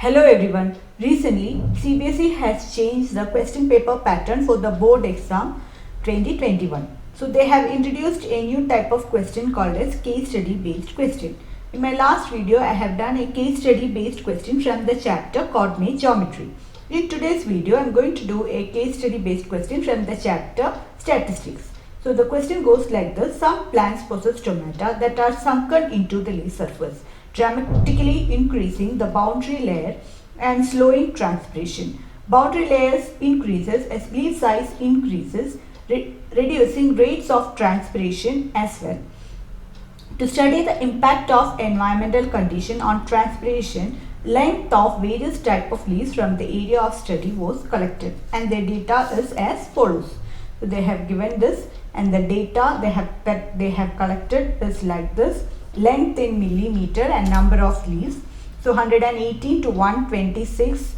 Hello everyone. Recently, CBSE has changed the question paper pattern for the board exam 2021. So they have introduced a new type of question called as case study based question. In my last video, I have done a case study based question from the chapter Coordinate Geometry. In today's video, I am going to do a case study based question from the chapter Statistics. So the question goes like this: some plants possess stomata that are sunken into the leaf surface, dramatically increasing the boundary layer and slowing transpiration. Boundary layers increases as leaf size increases, reducing rates of transpiration as well. To study the impact of environmental condition on transpiration, length of various type of leaves from the area of study was collected, and the data is as follows. So they have given this, and the data they have collected is like this: length in millimeter and number of leaves. So 118 to 126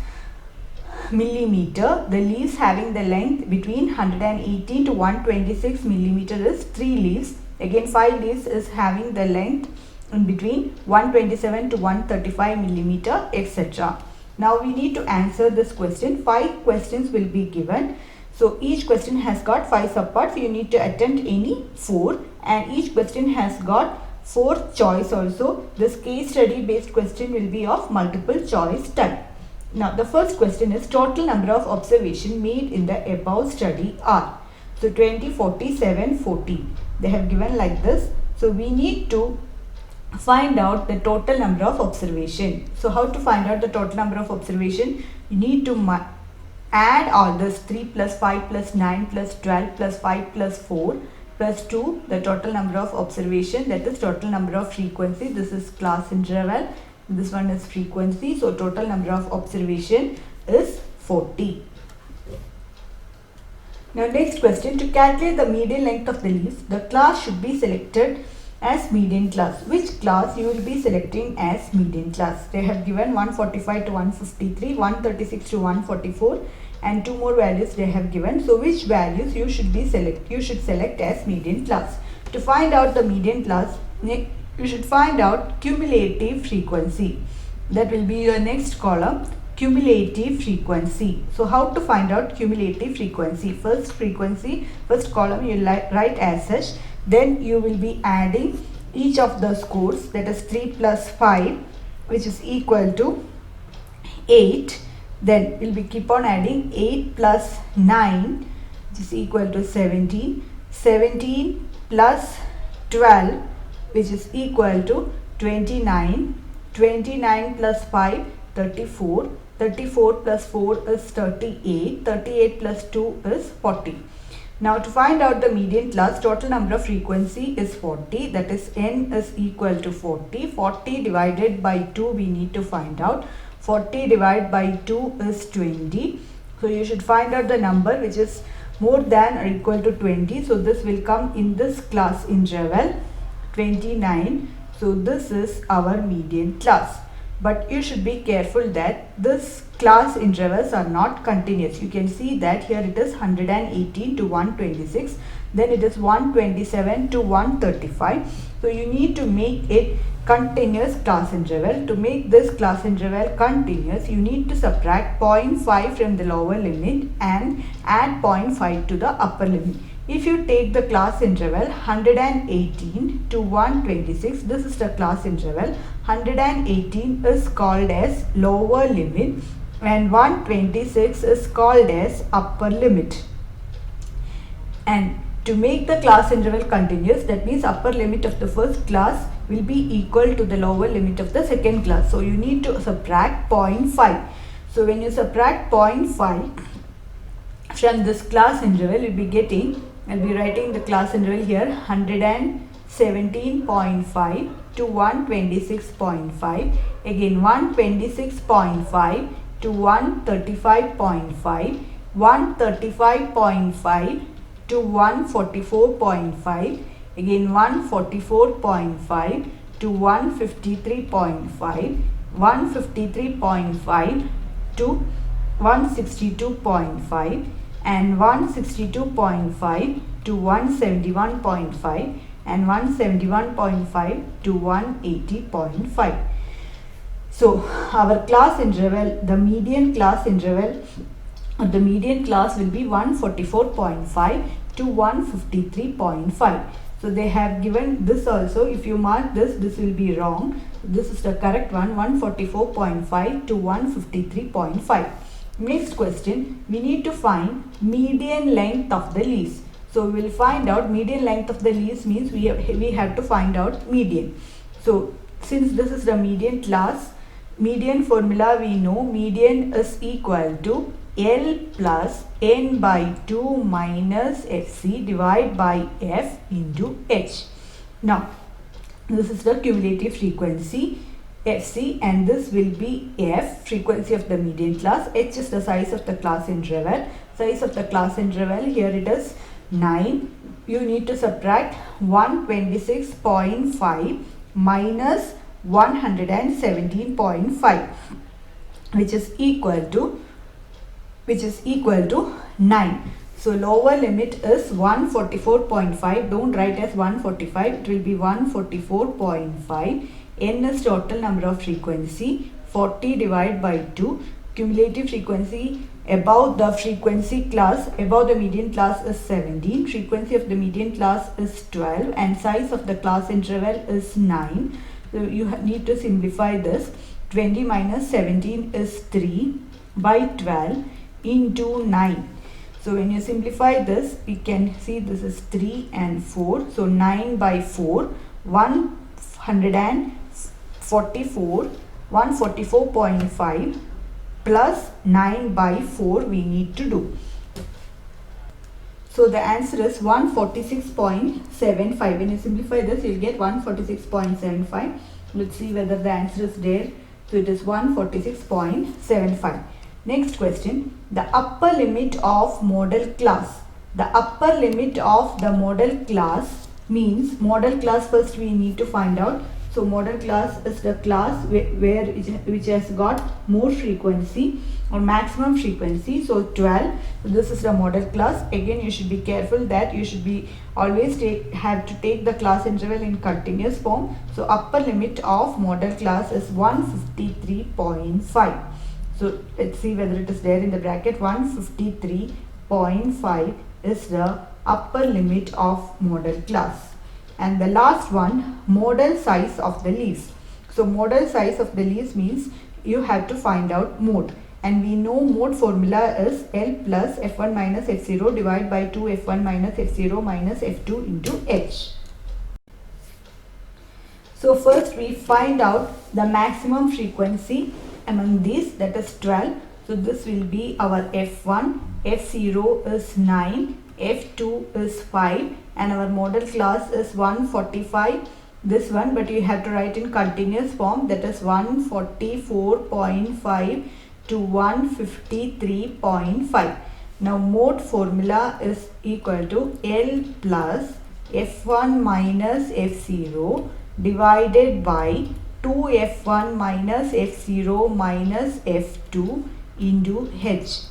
millimeter, the leaves having the length between 118 to 126 millimeter is 3 leaves. Again, 5 leaves is having the length in between 127 to 135 millimeter, etc. Now we need to answer this question. 5 questions will be given. So each question has got 5 subparts. You need to attempt any 4, and each question has got 4 choice also. This case study based question will be of multiple choice type. Now the first question is: total number of observation made in the above study are. So 20, 40, 7, 40. They have given like this. So we need to find out the total number of observation. So how to find out the total number of observation? You need to add all this: 3 plus 5 plus 9 plus 12 plus 5 plus 4 plus 2, the total number of observation, that is total number of frequency. This is class interval, this one is frequency. So total number of observation is 40. Now next question: to calculate the median length of the leaf, the class should be selected as median class. Which class you will be selecting as median class? They have given 145 to 153, 136 to 144, and 2 more values they have given. So which values you should select as median class? To find out the median class, you should find out cumulative frequency. That will be your next column, cumulative frequency. So how to find out cumulative frequency? First column you write as such. Then you will be adding each of the scores, that is 3 plus 5, which is equal to 8. Then we'll be keep on adding 8 plus 9, which is equal to 17. 17 plus 12, which is equal to 29. 29 plus 5, 34. 34 plus 4 is 38. 38 plus 2 is 40. Now to find out the median class, total number of frequency is 40. That is n is equal to 40. 40 divided by 2 we need to find out. 40 divided by 2 is 20. So you should find out the number which is more than or equal to 20. So this will come in this class interval, 29. So this is our median class. But you should be careful that this class intervals are not continuous. You can see that here it is 118 to 126. Then it is 127 to 135. So you need to make it continuous class interval. To make this class interval continuous, you need to subtract 0.5 from the lower limit and add 0.5 to the upper limit. If you take the class interval 118 to 126, this is the class interval. 118 is called as lower limit and 126 is called as upper limit. And to make the class interval continuous, that means upper limit of the first class will be equal to the lower limit of the second class. So you need to subtract 0.5. So when you subtract 0.5 from this class interval, you'll be getting, I'll be writing the class interval here, 117.5 to 126.5. Again 126.5 to 135.5. 135.5 to 144.5. Again 144.5 to 153.5. 153.5 to 162.5. and 162.5 to 171.5 and 171.5 to 180.5. So our class interval, the median class interval, the median class will be 144.5 to 153.5. So they have given this also. If you mark this will be wrong. This is the correct one, 144.5 to 153.5. Next question, we need to find median length of the leaves. So we will find out median length of the leaves means we have to find out median. So since this is the median class, median formula we know, median is equal to L plus N by 2 minus Fc divided by F into H. Now this is the cumulative frequency Fc, and this will be F, frequency of the median class. H is the size of the class interval. Size of the class interval, here it is 9. You need to subtract 126.5 minus 117.5, which is equal to 9. So lower limit is 144.5. Don't write as 145. It will be 144.5. N is total number of frequency. 40 divided by 2. Cumulative frequency above the frequency class, above the median class is 17. Frequency of the median class is 12. And size of the class interval is 9. So you need to simplify this. 20 minus 17 is 3 by 12 into 9. So when you simplify this, we can see this is 3 and 4. So 9 by 4, 144.5 plus 9 by 4 we need to do. So the answer is 146.75. When you simplify this, you will get 146.75. Let's see whether the answer is there. So it is 146.75. Next question, the upper limit of model class. The upper limit of the model class means, model class first we need to find out. So model class is the class which has got more frequency or maximum frequency. So 12. So this is the model class. Again, you should be careful that you should be always have to take the class interval in continuous form. So upper limit of model class is 153.5. So let's see whether it is there in the bracket. 153.5 is the upper limit of model class. And the last one, model size of the leaves. So model size of the leaves means you have to find out mode. And we know mode formula is L plus F1 minus F0 divided by 2 F1 minus F0 minus F2 into H. So first we find out the maximum frequency among these, that is 12. So this will be our F1, F0 is 9, F2 is 5, and our model class is 145. This one, but you have to write in continuous form, that is 144.5 to 153.5. Now mode formula is equal to L plus F1 minus F0 divided by 2F1 minus F0 minus F2 into H.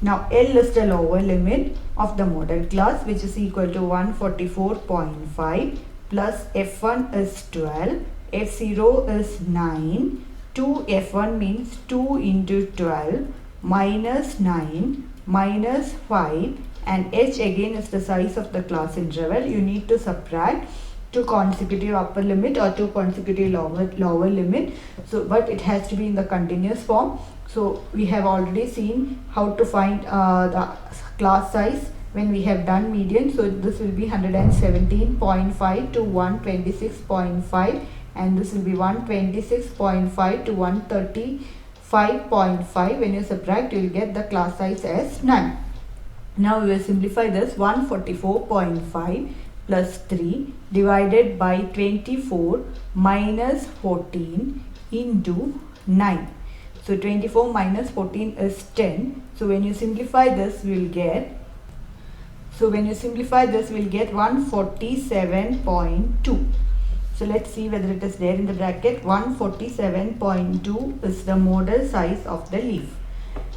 Now L is the lower limit of the model class, which is equal to 144.5 plus F1 is 12, F0 is 9, 2F1 means 2 into 12 minus 9 minus 5, and H again is the size of the class interval. You need to subtract 2 consecutive upper limit or 2 consecutive lower limit. So but it has to be in the continuous form. So we have already seen how to find the class size when we have done median. So this will be 117.5 to 126.5, and this will be 126.5 to 135.5. When you subtract, you will get the class size as 9. Now we will simplify this. 144.5 plus 3 divided by 24 minus 14 into 9. So 24 minus 14 is 10. So when you simplify this, we will get 147.2. So let's see whether it is there in the bracket. 147.2 is the model size of the leaf.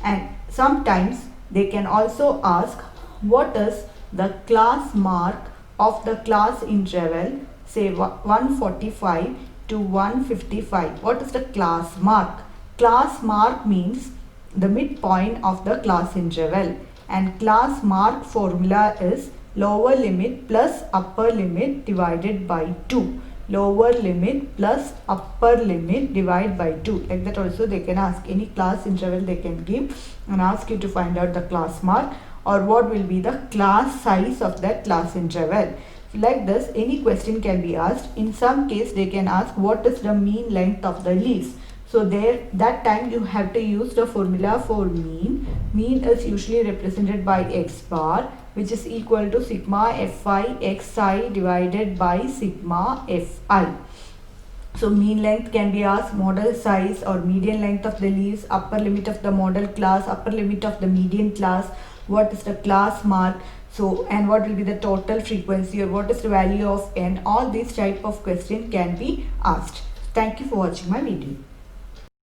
And sometimes they can also ask, what is the class mark of the class interval, say 145 to 155. What is the class mark? Class mark means the midpoint of the class interval, and class mark formula is lower limit plus upper limit divided by 2. Lower limit plus upper limit divided by 2. Like that also they can ask any class interval, they can give and ask you to find out the class mark or what will be the class size of that class interval. Like this, any question can be asked. In some case, they can ask what is the mean length of the leaves. So there, that time you have to use the formula for mean. Mean is usually represented by x bar, which is equal to sigma fi xi divided by sigma fi. So mean length can be asked, model size or median length of the leaves, upper limit of the model class, upper limit of the median class, what is the class mark, so and what will be the total frequency or what is the value of n. All these type of question can be asked. Thank you for watching my video.